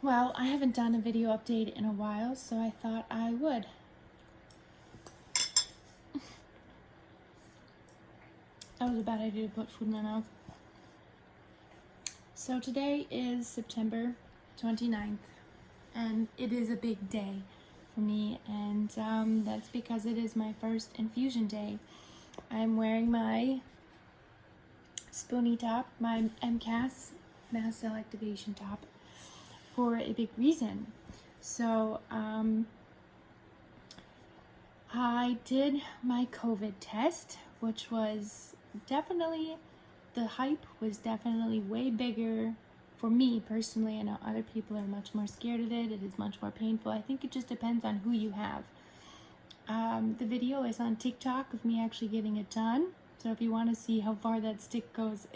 Well, I haven't done a video update in a while, so I thought I would. That was a bad idea to put food in my mouth. So today is September 29th, and it is a big day for me, and that's because it is my first infusion day. I'm wearing my spoonie top, my MCAS, mast cell activation top, for a big reason. So I did my COVID test, which was definitely, the hype was definitely way bigger for me personally. I know other people are much more scared of it. It is much more painful. I think it just depends on who you have. The video is on TikTok of me actually getting it done. So if you want to see how far that stick goes,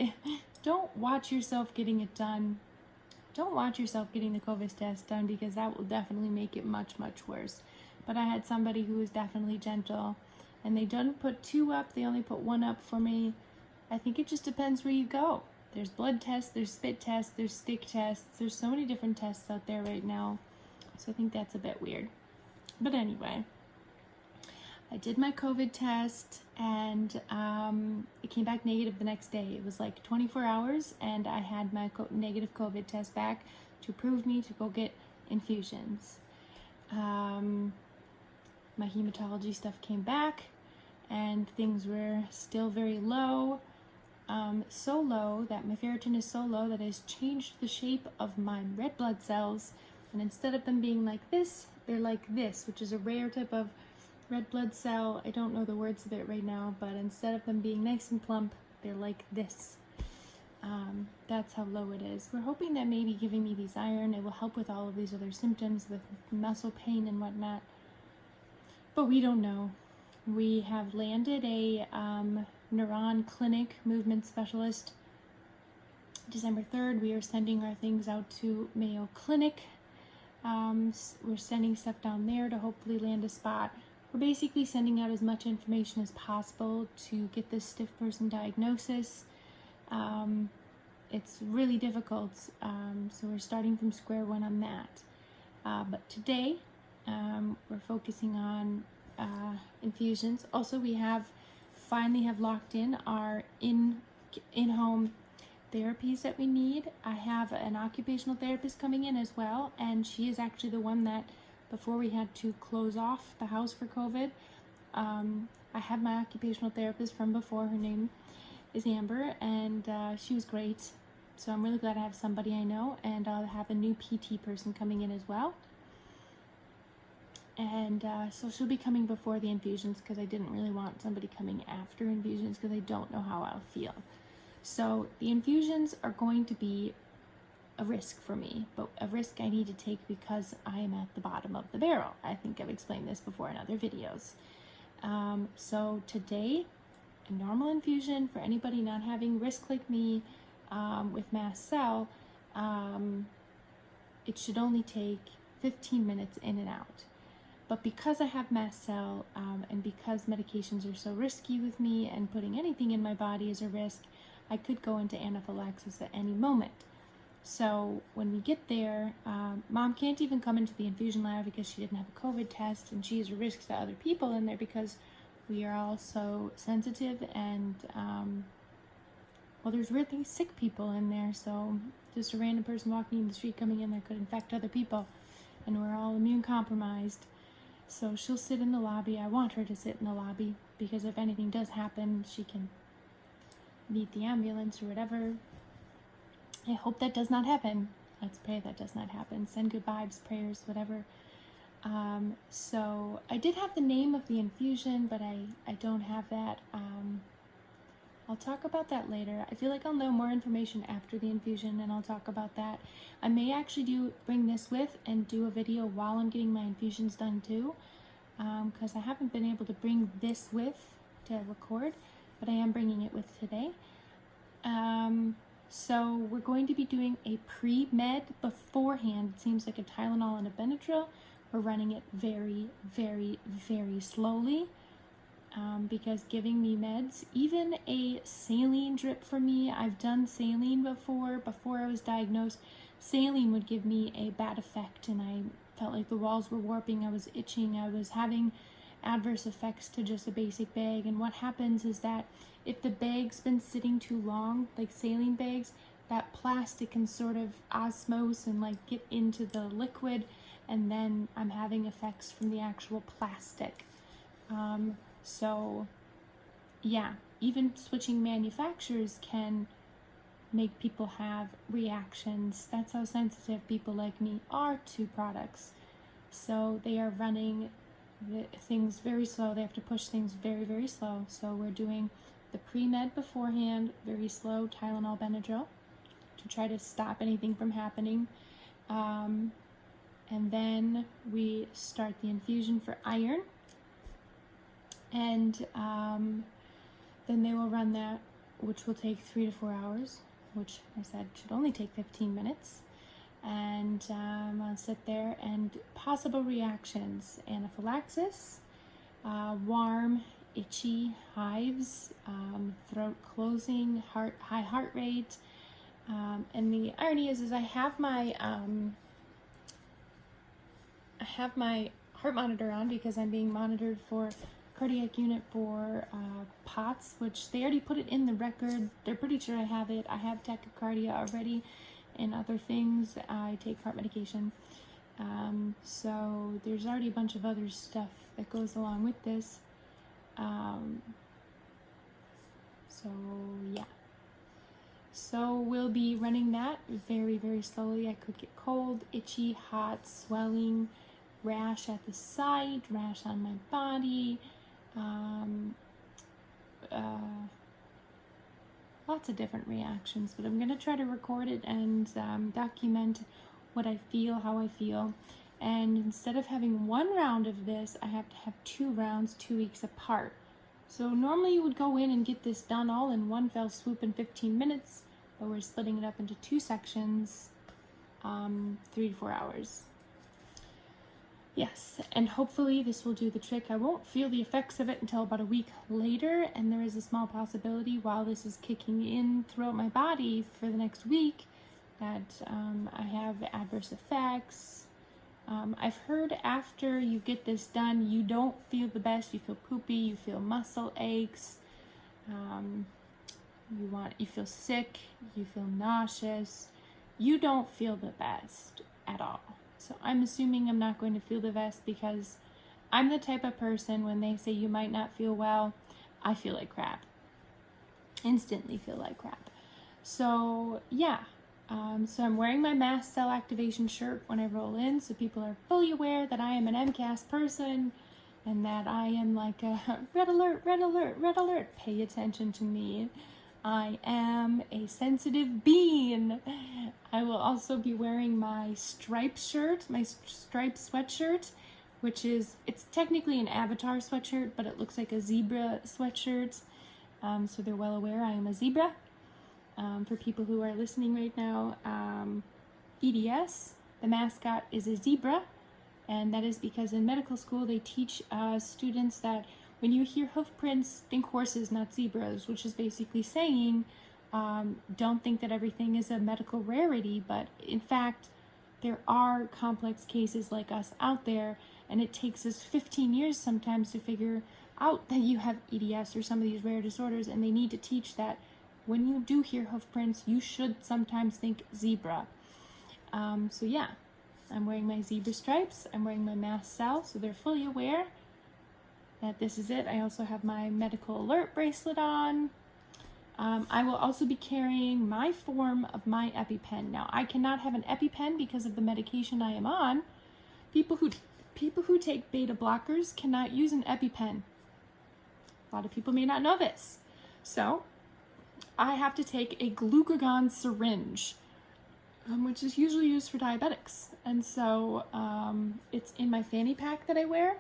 don't watch yourself getting it done. Don't watch yourself getting the COVID test done, because that will definitely make it much, much worse. But I had somebody who was definitely gentle, and they didn't put 2 up, they only put 1 up for me. I think it just depends where you go. There's blood tests, there's spit tests, there's stick tests, there's so many different tests out there right now. So I think that's a bit weird. But anyway, I did my COVID test, and it came back negative the next day. It was like 24 hours, and I had my negative COVID test back to prove me to go get infusions. My hematology stuff came back, and things were still very low. So low that my ferritin is so low that it has changed the shape of my red blood cells, and instead of them being like this, they're like this, which is a rare type of red blood cell. I don't know the words of it right now, but instead of them being nice and plump, they're like this. That's how low it is. We're hoping that maybe giving me these iron, it will help with all of these other symptoms with muscle pain and whatnot, but we don't know. We have landed a neuron clinic movement specialist December 3rd. We are sending our things out to Mayo Clinic. We're sending stuff down there to hopefully land a spot. We're basically sending out as much information as possible to get this stiff person diagnosis. It's really difficult, so we're starting from square one on that. But today, we're focusing on infusions. Also, we finally have locked in our in-home therapies that we need. I have an occupational therapist coming in as well, and she is actually the one that, before we had to close off the house for COVID, I had my occupational therapist from before. Her name is Amber, and she was great. So I'm really glad I have somebody I know, and I'll have a new PT person coming in as well. And so she'll be coming before the infusions, because I didn't really want somebody coming after infusions, because I don't know how I'll feel. So the infusions are going to be a risk for me, but a risk I need to take because I am at the bottom of the barrel. I think I've explained this before in other videos. So today, a normal infusion for anybody not having risk like me with mast cell, it should only take 15 minutes in and out. But because I have mast cell, and because medications are so risky with me, and putting anything in my body is a risk, I could go into anaphylaxis at any moment. So when we get there, Mom can't even come into the infusion lab because she didn't have a COVID test, and she is a risk to other people in there because we are all so sensitive, and well, there's really sick people in there, so just a random person walking in the street coming in there could infect other people, and we're all immune compromised. So she'll sit in the lobby. I want her to sit in the lobby, because if anything does happen, she can meet the ambulance or whatever. I hope that does not happen. Let's pray that does not happen. Send good vibes, prayers, whatever. So I did have the name of the infusion, but I don't have that. I'll talk about that later. I feel like I'll know more information after the infusion, and I'll talk about that. I may actually bring this with and do a video while I'm getting my infusions done too, because I haven't been able to bring this with to record, but I am bringing it with today. So we're going to be doing a pre-med beforehand. It seems like a Tylenol and a Benadryl. We're running it very, very, very slowly. because giving me meds, even a saline drip for me, I've done saline before I was diagnosed. Saline would give me a bad effect, and I felt like the walls were warping, I was itching, I was having adverse effects to just a basic bag. And what happens is that if the bag's been sitting too long, like saline bags, that plastic can sort of osmose and like get into the liquid, and then I'm having effects from the actual plastic. So yeah, even switching manufacturers can make people have reactions. That's how sensitive people like me are to products. So they are running things very slow. They have to push things very, very slow. So we're doing the pre-med beforehand, very slow, Tylenol, Benadryl, to try to stop anything from happening. And then we start the infusion for iron. And then they will run that, which will take 3 to 4 hours, which I said should only take 15 minutes. And I'll sit there, and possible reactions: anaphylaxis, warm, itchy, hives, throat closing, high heart rate. And the irony is I have my heart monitor on because I'm being monitored for cardiac unit for POTS, which they already put it in the record. They're pretty sure I have it. I have tachycardia already and other things. I take heart medication. So there's already a bunch of other stuff that goes along with this. So yeah. So we'll be running that very, very slowly. I could get cold, itchy, hot, swelling, rash at the site, rash on my body, lots of different reactions, but I'm going to try to record it and document what I feel, how I feel. And instead of having one round of this, I have to have 2 rounds 2 weeks apart. So normally you would go in and get this done all in one fell swoop in 15 minutes, but we're splitting it up into 2 sections, 3 to 4 hours. Yes, and hopefully this will do the trick. I won't feel the effects of it until about a week later, and there is a small possibility while this is kicking in throughout my body for the next week that I have adverse effects. I've heard after you get this done, you don't feel the best. You feel poopy, you feel muscle aches, you feel sick, you feel nauseous. You don't feel the best at all. So I'm assuming I'm not going to feel the best because I'm the type of person, when they say you might not feel well, I feel like crap. Instantly feel like crap. So yeah. So I'm wearing my mast cell activation shirt when I roll in, so people are fully aware that I am an MCAS person and that I am like a red alert, red alert, red alert. Pay attention to me. I am a sensitive being. I will also be wearing my striped shirt, my striped sweatshirt, it's technically an Avatar sweatshirt, but it looks like a zebra sweatshirt. So they're well aware I am a zebra. For people who are listening right now, EDS, the mascot, is a zebra, and that is because in medical school they teach students that when you hear hoof prints, think horses, not zebras, which is basically saying don't think that everything is a medical rarity, but in fact there are complex cases like us out there, and it takes us 15 years sometimes to figure out that you have EDS or some of these rare disorders, and they need to teach that when you do hear hoof prints, you should sometimes think zebra. So yeah, I'm wearing my zebra stripes, I'm wearing my mast cell, so they're fully aware that this is it. I also have my medical alert bracelet on. I will also be carrying my form of my EpiPen. Now, I cannot have an EpiPen because of the medication I am on. People who take beta blockers cannot use an EpiPen. A lot of people may not know this. So I have to take a glucagon syringe, which is usually used for diabetics. And so it's in my fanny pack that I wear.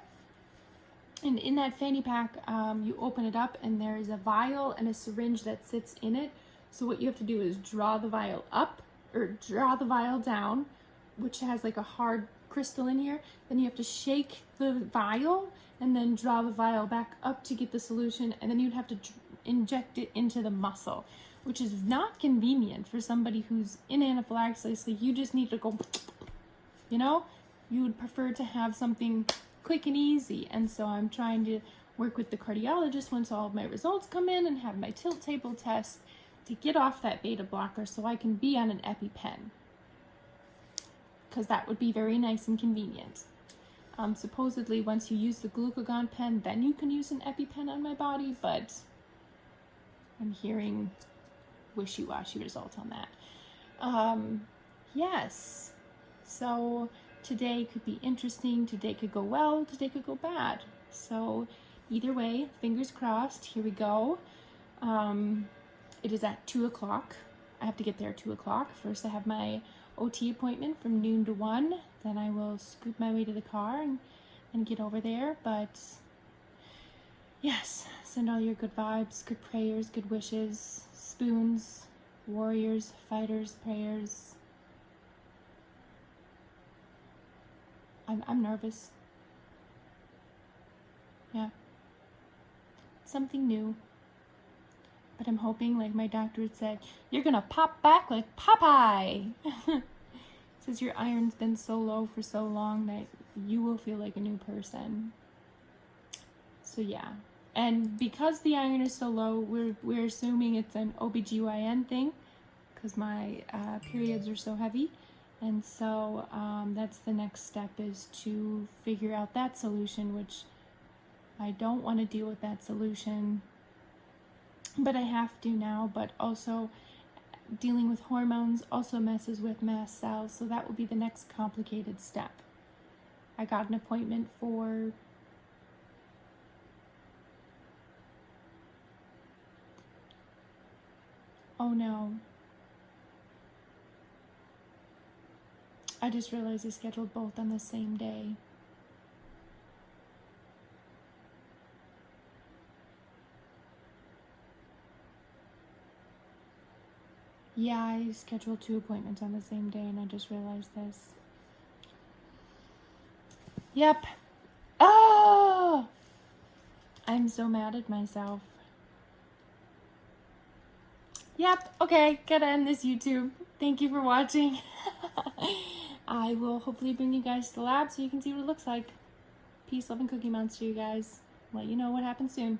And in that fanny pack, you open it up and there is a vial and a syringe that sits in it. So what you have to do is draw the vial up or draw the vial down, which has like a hard crystal in here, then you have to shake the vial and then draw the vial back up to get the solution, and then you'd have to inject it into the muscle, which is not convenient for somebody who's in anaphylaxis. Like, you just need to go, you know? You would prefer to have something quick and easy. And so I'm trying to work with the cardiologist once all of my results come in and have my tilt table test to get off that beta blocker so I can be on an EpiPen, because that would be very nice and convenient. Supposedly once you use the glucagon pen, then you can use an EpiPen on my body, but I'm hearing wishy-washy results on that. Yes, so today could be interesting, today could go well, today could go bad. So either way, fingers crossed, here we go. It is at 2 o'clock. I have to get there at 2 o'clock. First I have my OT appointment from noon to 1. Then I will scoot my way to the car and get over there. But yes, send all your good vibes, good prayers, good wishes, spoons, warriors, fighters, prayers. I'm nervous. Yeah. Something new. But I'm hoping, like my doctor had said, you're gonna pop back like Popeye. Says your iron's been so low for so long that you will feel like a new person. So yeah. And because the iron is so low, we're assuming it's an OBGYN thing, because my periods are so heavy. And so that's the next step, is to figure out that solution, which I don't want to deal with that solution, but I have to now. But also dealing with hormones also messes with mast cells, so that will be the next complicated step. I got an appointment for oh no, I just realized I scheduled both on the same day. Yeah, I scheduled 2 appointments on the same day, and I just realized this. Yep. Oh! I'm so mad at myself. Yep, okay, gotta end this YouTube. Thank you for watching. I will hopefully bring you guys to the lab so you can see what it looks like. Peace, love, and Cookie Monster, you guys. Let you know what happens soon.